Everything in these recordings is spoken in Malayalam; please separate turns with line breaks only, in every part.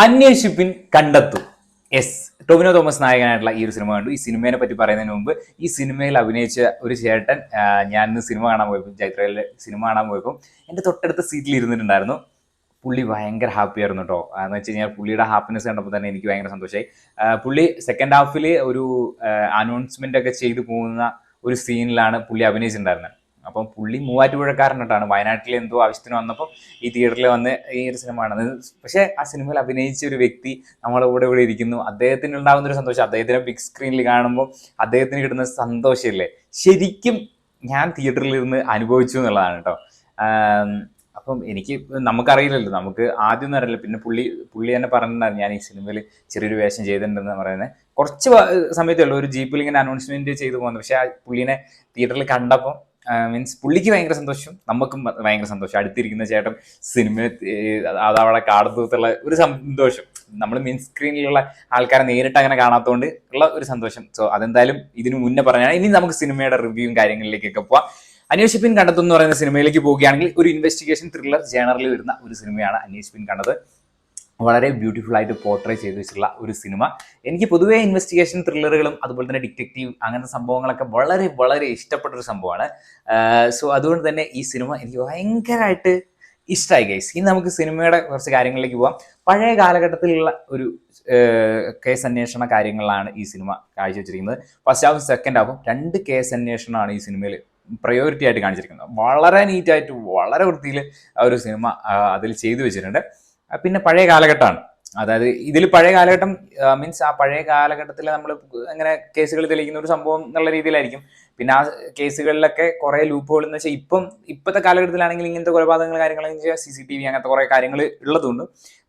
അന്വേഷിപ്പിൻ കണ്ടെത്തും. യെസ്, ടൊവിനോ തോമസ് നായകനായിട്ടുള്ള ഈ ഒരു സിനിമ കണ്ടു. ഈ സിനിമയെ പറ്റി പറയുന്നതിന് മുമ്പ് ഈ സിനിമയിൽ അഭിനയിച്ച ഒരു ചേട്ടൻ ഞാൻ ഇന്ന് സിനിമ കാണാൻ പോയപ്പോൾ, ചൈത്രയിലെ സിനിമ കാണാൻ പോയപ്പോൾ എൻ്റെ തൊട്ടടുത്ത സീറ്റിൽ ഇരുന്നിട്ടുണ്ടായിരുന്നു. പുള്ളി ഭയങ്കര ഹാപ്പി ആയിരുന്നു കേട്ടോ. എന്ന് വെച്ച് കഴിഞ്ഞാൽ പുള്ളിയുടെ ഹാപ്പിനെസ് കണ്ടപ്പോൾ തന്നെ എനിക്ക് ഭയങ്കര സന്തോഷമായി. പുള്ളി സെക്കൻഡ് ഹാഫിൽ ഒരു അനൗൺസ്മെന്റ് ഒക്കെ ചെയ്തു പോകുന്ന ഒരു സീനിലാണ് പുള്ളി അഭിനയിച്ചിട്ടുണ്ടായിരുന്നത്. അപ്പം പുള്ളി മൂവാറ്റുപുഴക്കാരനായിട്ടാണ്. വയനാട്ടിൽ എന്തോ ആവശ്യത്തിന് വന്നപ്പോൾ ഈ തിയേറ്ററിൽ വന്ന് ഈ ഒരു സിനിമ കാണുന്നത്. പക്ഷേ ആ സിനിമയിൽ അഭിനയിച്ച ഒരു വ്യക്തി നമ്മുടെ ഇവിടെ ഇരിക്കുന്നു. അദ്ദേഹത്തിന് ഉണ്ടാകുന്ന ഒരു സന്തോഷം, അദ്ദേഹത്തിനെ ബിഗ് സ്ക്രീനിൽ കാണുമ്പോൾ അദ്ദേഹത്തിന് കിട്ടുന്ന സന്തോഷമില്ലേ, ശരിക്കും ഞാൻ തിയേറ്ററിൽ ഇരുന്ന് അനുഭവിച്ചു എന്നുള്ളതാണ് കേട്ടോ. അപ്പം നമുക്കറിയില്ലല്ലോ, നമുക്ക് ആദ്യം ഒന്നും അറിയില്ല. പിന്നെ പുള്ളി തന്നെ പറഞ്ഞിട്ടുണ്ടായിരുന്നു, ഞാൻ ഈ സിനിമയിൽ ചെറിയൊരു വേഷം ചെയ്തിട്ടുണ്ടെന്ന് പറയുന്നത്. കുറച്ച് സമയത്തേ ഉള്ളൂ, ഒരു ജീപ്പിൽ ഇങ്ങനെ അനൗൺസ്മെന്റ് ചെയ്തു പോകുന്നത്. പക്ഷെ ആ പുള്ളീനെ തിയേറ്ററിൽ കണ്ടപ്പോൾ മീൻസ് പുള്ളിക്ക് ഭയങ്കര സന്തോഷം, നമുക്കും ഭയങ്കര സന്തോഷം. അടുത്തിരിക്കുന്ന ചേട്ടൻ സിനിമ അതവിടെ കാണുന്നതുള്ള ഒരു സന്തോഷം, നമ്മൾ മെയിൻ സ്ക്രീനിലുള്ള ആൾക്കാരെ നേരിട്ട് അങ്ങനെ കാണാത്തതുകൊണ്ട് ഉള്ള ഒരു സന്തോഷം. സോ അതെന്തായാലും ഇതിനു മുന്നേ പറഞ്ഞാൽ ഇനി നമുക്ക് സിനിമയുടെ റിവ്യൂവും കാര്യങ്ങളിലേക്കൊക്കെ പോവാം. അന്വേഷിപ്പിൻ കണ്ടെത്തും എന്ന് പറയുന്ന സിനിമയിലേക്ക് പോവുകയാണെങ്കിൽ ഒരു ഇൻവെസ്റ്റിഗേഷൻ ത്രില്ലർ ജേണറിൽ വരുന്ന ഒരു സിനിമയാണ് അന്വേഷിപ്പിൻ കണ്ടത്. വളരെ ബ്യൂട്ടിഫുൾ ആയിട്ട് പോർട്രേ ചെയ്ത് വെച്ചിട്ടുള്ള ഒരു സിനിമ. എനിക്ക് പൊതുവേ ഇൻവെസ്റ്റിഗേഷൻ ത്രില്ലറുകളും അതുപോലെ തന്നെ ഡിറ്റക്റ്റീവ് അങ്ങനത്തെ സംഭവങ്ങളൊക്കെ വളരെ വളരെ ഇഷ്ടപ്പെട്ടൊരു സംഭവമാണ്. സോ അതുകൊണ്ട് തന്നെ ഈ സിനിമ എനിക്ക് ഭയങ്കരമായിട്ട് ഇഷ്ടമായി ഗൈസ്. ഇനി നമുക്ക് സിനിമയുടെ കുറച്ച് കാര്യങ്ങളിലേക്ക് പോവാം. പഴയ കാലഘട്ടത്തിലുള്ള ഒരു കേസ് അന്വേഷണ കാര്യങ്ങളിലാണ് ഈ സിനിമ കാഴ്ചവെച്ചിരിക്കുന്നത്. ഫസ്റ്റ് ഹാഫും സെക്കൻഡ് ഹാഫും 2 കേസ് അന്വേഷണമാണ് ഈ സിനിമയിൽ പ്രയോറിറ്റി ആയിട്ട് കാണിച്ചിരിക്കുന്നത്. വളരെ നീറ്റായിട്ട് വളരെ വൃത്തിയിൽ ആ ഒരു സിനിമ അതിൽ ചെയ്തു വെച്ചിട്ടുണ്ട്. പിന്നെ പഴയ കാലഘട്ടമാണ്, അതായത് ഇതിൽ പഴയ കാലഘട്ടം മീൻസ് ആ പഴയ കാലഘട്ടത്തിൽ നമ്മൾ അങ്ങനെ കേസുകൾ തെളിയിക്കുന്ന ഒരു സംഭവം എന്നുള്ള രീതിയിലായിരിക്കും. പിന്നെ ആ കേസുകളിലൊക്കെ കുറേ ലൂപ്പ് ഹോൾ എന്ന് വെച്ചാൽ ഇപ്പോഴത്തെ കാലഘട്ടത്തിലാണെങ്കിൽ ഇങ്ങനത്തെ കൊലപാതകങ്ങൾ കാര്യങ്ങളെന്ന് വെച്ചാൽ CCTV അങ്ങനത്തെ കുറേ കാര്യങ്ങൾ ഉള്ളതുകൊണ്ട്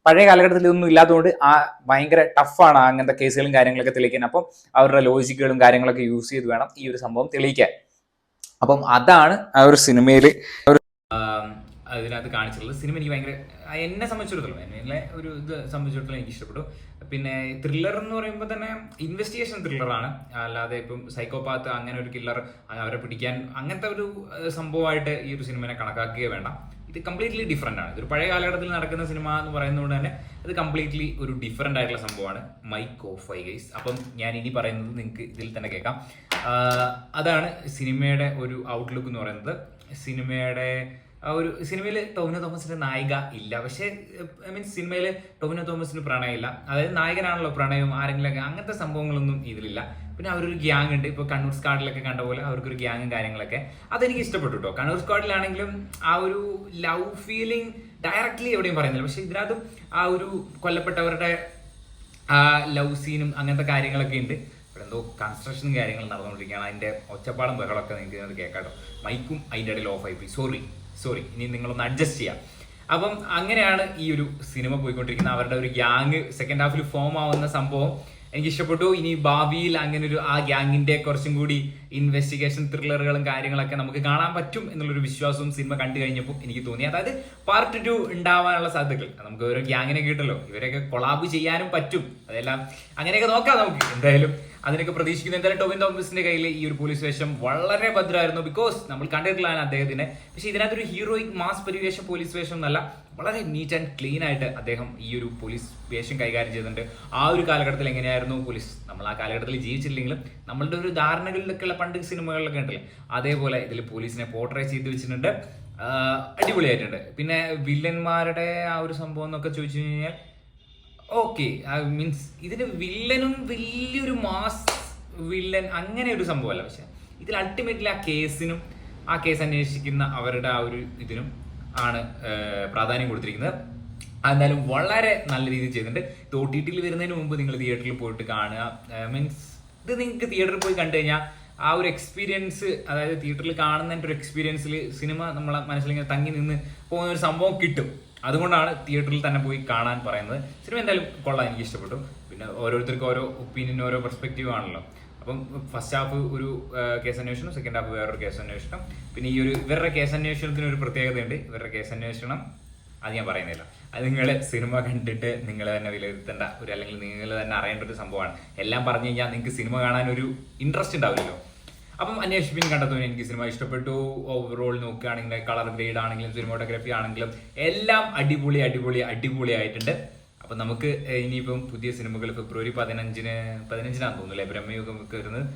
പഴയ കാലഘട്ടത്തിൽ ഇതൊന്നും ഇല്ലാത്തതുകൊണ്ട് ആ ഭയങ്കര ടഫാണ് അങ്ങനത്തെ കേസുകളും കാര്യങ്ങളൊക്കെ തെളിയിക്കാൻ. അപ്പം അവരുടെ ലോജിക്കുകളും കാര്യങ്ങളൊക്കെ യൂസ് ചെയ്ത് വേണം ഈ ഒരു സംഭവം തെളിയിക്കാൻ. അപ്പം അതാണ് ആ ഒരു സിനിമയിൽ അതിനകത്ത് കാണിച്ചിട്ടുള്ളത്. സിനിമ എനിക്ക് ഭയങ്കര, എന്നെ സംബന്ധിച്ചിടത്തോളം എന്നെ ഒരു ഇത് സംബന്ധിച്ചിടത്തോളം എനിക്ക് ഇഷ്ടപ്പെട്ടു. പിന്നെ ത്രില്ലർ എന്ന് പറയുമ്പോൾ തന്നെ ഇൻവെസ്റ്റിഗേഷൻ ത്രില്ലറാണ്, അല്ലാതെ ഇപ്പം സൈക്കോപാത്ത് അങ്ങനെ ഒരു കില്ലർ അവരെ പിടിക്കാൻ അങ്ങനത്തെ ഒരു സംഭവമായിട്ട് ഈ ഒരു സിനിമയെ കണക്കാക്കുകയോ വേണ്ട. ഇത് കംപ്ലീറ്റ്ലി ഡിഫറെൻ്റ് ആണ്. ഇതൊരു പഴയ കാലഘട്ടത്തിൽ നടക്കുന്ന സിനിമ എന്ന് പറയുന്നതുകൊണ്ട് തന്നെ ഇത് കംപ്ലീറ്റ്ലി ഒരു ഡിഫറെൻ്റ് ആയിട്ടുള്ള സംഭവമാണ്. Mic off I guys. അപ്പം ഞാൻ ഇനി പറയുന്നത് നിങ്ങൾക്ക് ഇതിൽ തന്നെ കേൾക്കാം. അതാണ് സിനിമയുടെ ഒരു ഔട്ട്ലുക്ക് എന്ന് പറയുന്നത്. സിനിമയിൽ ടൊവിനോ തോമസിന്റെ നായിക ഇല്ല, പക്ഷേ മീൻസ് സിനിമയിൽ ടൊവിനോ തോമസിന് പ്രണയമില്ല, അതായത് നായകനാണല്ലോ പ്രണയവും ആരെങ്കിലും അങ്ങനത്തെ സംഭവങ്ങളൊന്നും ഇതിലില്ല. പിന്നെ അവരൊരു ഗ്യാങ് ഉണ്ട്, ഇപ്പോൾ കണ്ണൂർ സ്ക്വാഡിലൊക്കെ കണ്ട പോലെ അവർക്കൊരു ഗ്യാങ്ങും കാര്യങ്ങളൊക്കെ, അതെനിക്ക് ഇഷ്ടപ്പെട്ടു കേട്ടോ. കണ്ണൂർ സ്ക്വാഡിലാണെങ്കിലും ആ ഒരു ലവ് ഫീലിംഗ് ഡയറക്റ്റ്ലി എവിടെയും പറയുന്നില്ല, പക്ഷെ ഇതിനകത്തും ആ ഒരു കൊല്ലപ്പെട്ടവരുടെ ആ ലവ് സീനും അങ്ങനത്തെ കാര്യങ്ങളൊക്കെ ഉണ്ട്. ഇവിടെ എന്തോ കൺസ്ട്രക്ഷനും കാര്യങ്ങളും നടന്നുകൊണ്ടിരിക്കുകയാണ്, അതിൻ്റെ ഒച്ചപ്പാടും ബഹളമൊക്കെ നിങ്ങൾക്ക് ഇതിനകത്ത് കേൾക്കാട്ടോ. മൈക്കും അതിൻ്റെ ഇടയിൽ ഓഫ് ആയിപ്പോയി, സോറി, ഇനി നിങ്ങളൊന്ന് അഡ്ജസ്റ്റ് ചെയ്യാം. അപ്പം അങ്ങനെയാണ് ഈ ഒരു സിനിമ പോയിക്കൊണ്ടിരിക്കുന്നത്. അവരുടെ ഒരു ഗ്യാങ് സെക്കൻഡ് ഹാഫിൽ ഫോം ആവുന്ന സംഭവം എനിക്ക് ഇഷ്ടപ്പെട്ടു. ഇനി ഭാവിയിൽ അങ്ങനെ ഒരു ആ ഗ്യാങ്ങിന്റെ കുറച്ചും കൂടി ഇൻവെസ്റ്റിഗേഷൻ ത്രില്ലറുകളും കാര്യങ്ങളൊക്കെ നമുക്ക് കാണാൻ പറ്റും എന്നുള്ളൊരു വിശ്വാസവും സിനിമ കണ്ടു കഴിഞ്ഞപ്പോൾ എനിക്ക് തോന്നി. അതായത് പാർട്ട് 2 ഉണ്ടാവാനുള്ള സാധ്യതകൾ നമുക്ക് ഓരോ ഗ്യാങ്ങിനെ കിട്ടല്ലോ, ഇവരൊക്കെ കൊളാബ് ചെയ്യാനും പറ്റും, അതെല്ലാം അങ്ങനെയൊക്കെ നോക്കാം നമുക്ക്. എന്തായാലും അതിനൊക്കെ പ്രതീക്ഷിക്കുന്നു. എന്തായാലും ടൊവിനോ തോമസിന്റെ കയ്യിൽ ഈ ഒരു പോലീസ് വേഷം വളരെ ഭദ്രമായിരുന്നു, ബിക്കോസ് നമ്മൾ കണ്ടിട്ടുള്ളതാണ് അദ്ദേഹത്തിനെ. പക്ഷെ ഇതിനകത്തൊരു ഹീറോയിക് മാസ് പരിവേഷം പോലീസ് വേഷം എന്നല്ല, വളരെ നീറ്റ് ആൻഡ് ക്ലീൻ ആയിട്ട് അദ്ദേഹം ഈ ഒരു പോലീസ് വേഷം കൈകാര്യം ചെയ്തിട്ടുണ്ട്. ആ ഒരു കാലഘട്ടത്തിൽ എങ്ങനെയായിരുന്നു പോലീസ്, നമ്മൾ ആ കാലഘട്ടത്തിൽ ജീവിച്ചില്ലെങ്കിലും നമ്മളുടെ ഒരു ധാരണകളിലൊക്കെയുള്ള പണ്ട് സിനിമകളിലൊക്കെ ഉണ്ടല്ലേ, അതേപോലെ ഇതിൽ പോലീസിനെ പോർട്രേ ചെയ്ത് വെച്ചിട്ടുണ്ട്. അടിപൊളിയായിട്ടുണ്ട്. പിന്നെ വില്ലന്മാരുടെ ആ ഒരു സംഭവം എന്നൊക്കെ ചോദിച്ചു കഴിഞ്ഞാൽ ഓക്കെ, മീൻസ് ഇതിന് വില്ലനും വലിയൊരു മാസ് വില്ലൻ അങ്ങനെ ഒരു സംഭവമല്ല, പക്ഷെ ഇതിൽ അൾട്ടിമേറ്റ്ലി ആ കേസിനും ആ കേസ് അന്വേഷിക്കുന്ന അവരുടെ ആ ഒരു ഇതിനും ആണ് പ്രാധാന്യം കൊടുത്തിരിക്കുന്നത്. എന്തായാലും വളരെ നല്ല രീതിയിൽ ചെയ്തിട്ടുണ്ട്. ഇത് OTT വരുന്നതിന് മുമ്പ് നിങ്ങൾ തിയേറ്ററിൽ പോയിട്ട് കാണുക. മീൻസ് ഇത് നിങ്ങൾക്ക് തിയേറ്ററിൽ പോയി കണ്ടു കഴിഞ്ഞാൽ ആ ഒരു എക്സ്പീരിയൻസ്, അതായത് തിയേറ്ററിൽ കാണുന്നതിൻ്റെ ഒരു എക്സ്പീരിയൻസിൽ സിനിമ നമ്മളെ മനസ്സിലിങ്ങനെ തങ്ങി നിന്ന് പോകുന്ന ഒരു സംഭവം കിട്ടും. അതുകൊണ്ടാണ് തിയേറ്ററിൽ തന്നെ പോയി കാണാൻ പറയുന്നത്. സിനിമ എന്തായാലും കൊള്ളാം, എനിക്ക് ഇഷ്ടപ്പെട്ടു. പിന്നെ ഓരോരുത്തർക്കും ഓരോ ഒപ്പീനിയൻ, ഓരോ പെർസ്പെക്റ്റീവ് ആണല്ലോ. അപ്പം ഫസ്റ്റ് ഹാഫ് ഒരു കേസ് അന്വേഷണം, സെക്കൻഡ് ഹാഫ് വേറൊരു കേസ് അന്വേഷണം. പിന്നെ ഈ ഒരു ഇവരുടെ കേസ് അന്വേഷണത്തിന് ഒരു പ്രത്യേകതയുണ്ട്. ഇവരുടെ കേസ് അന്വേഷണം അത് ഞാൻ പറയുന്നില്ല, അത് നിങ്ങൾ സിനിമ കണ്ടിട്ട് നിങ്ങൾ തന്നെ വിലയിരുത്തേണ്ട അല്ലെങ്കിൽ നിങ്ങൾ തന്നെ അറിയേണ്ട ഒരു സംഭവമാണ്. എല്ലാം പറഞ്ഞു കഴിഞ്ഞാൽ നിങ്ങൾക്ക് സിനിമ കാണാൻ ഒരു ഇൻട്രസ്റ്റ് ഉണ്ടാവില്ലല്ലോ. അപ്പം അന്വേഷിപ്പിൻ കണ്ടെത്തും എനിക്ക് സിനിമ ഇഷ്ടപ്പെട്ടു. ഓവറോൾ നോക്കുകയാണെങ്കിൽ കളർ ഗ്രേഡ് ആണെങ്കിലും സിനിമോട്ടോഗ്രാഫി ആണെങ്കിലും എല്ലാം അടിപൊളി ആയിട്ടുണ്ട്. അപ്പം നമുക്ക് ഇനിയിപ്പം പുതിയ സിനിമകൾ ഫെബ്രുവരി 15-നാന്ന് തോന്നുന്നു അല്ലേ ബ്രഹ്മയുഗം ഒക്കെ വരുന്നത്.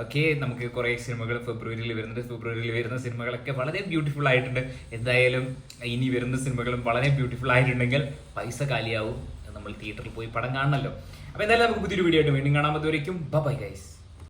ഓക്കെ, നമുക്ക് കുറേ സിനിമകൾ ഫെബ്രുവരിയിൽ വരുന്നുണ്ട്. ഫെബ്രുവരിയിൽ വരുന്ന സിനിമകളൊക്കെ വളരെ ബ്യൂട്ടിഫുൾ ആയിട്ടുണ്ട്. എന്തായാലും ഇനി വരുന്ന സിനിമകളും വളരെ ബ്യൂട്ടിഫുൾ ആയിട്ടുണ്ടെങ്കിൽ പൈസ കാലിയാവും, നമ്മൾ തിയേറ്ററിൽ പോയി പടം കാണണമല്ലോ. അപ്പോൾ എന്തായാലും നമുക്ക് പുതിയൊരു വീഡിയോ ആയിട്ട് വീണ്ടും കാണാൻ പറ്റുമായിരിക്കും. Bye guys.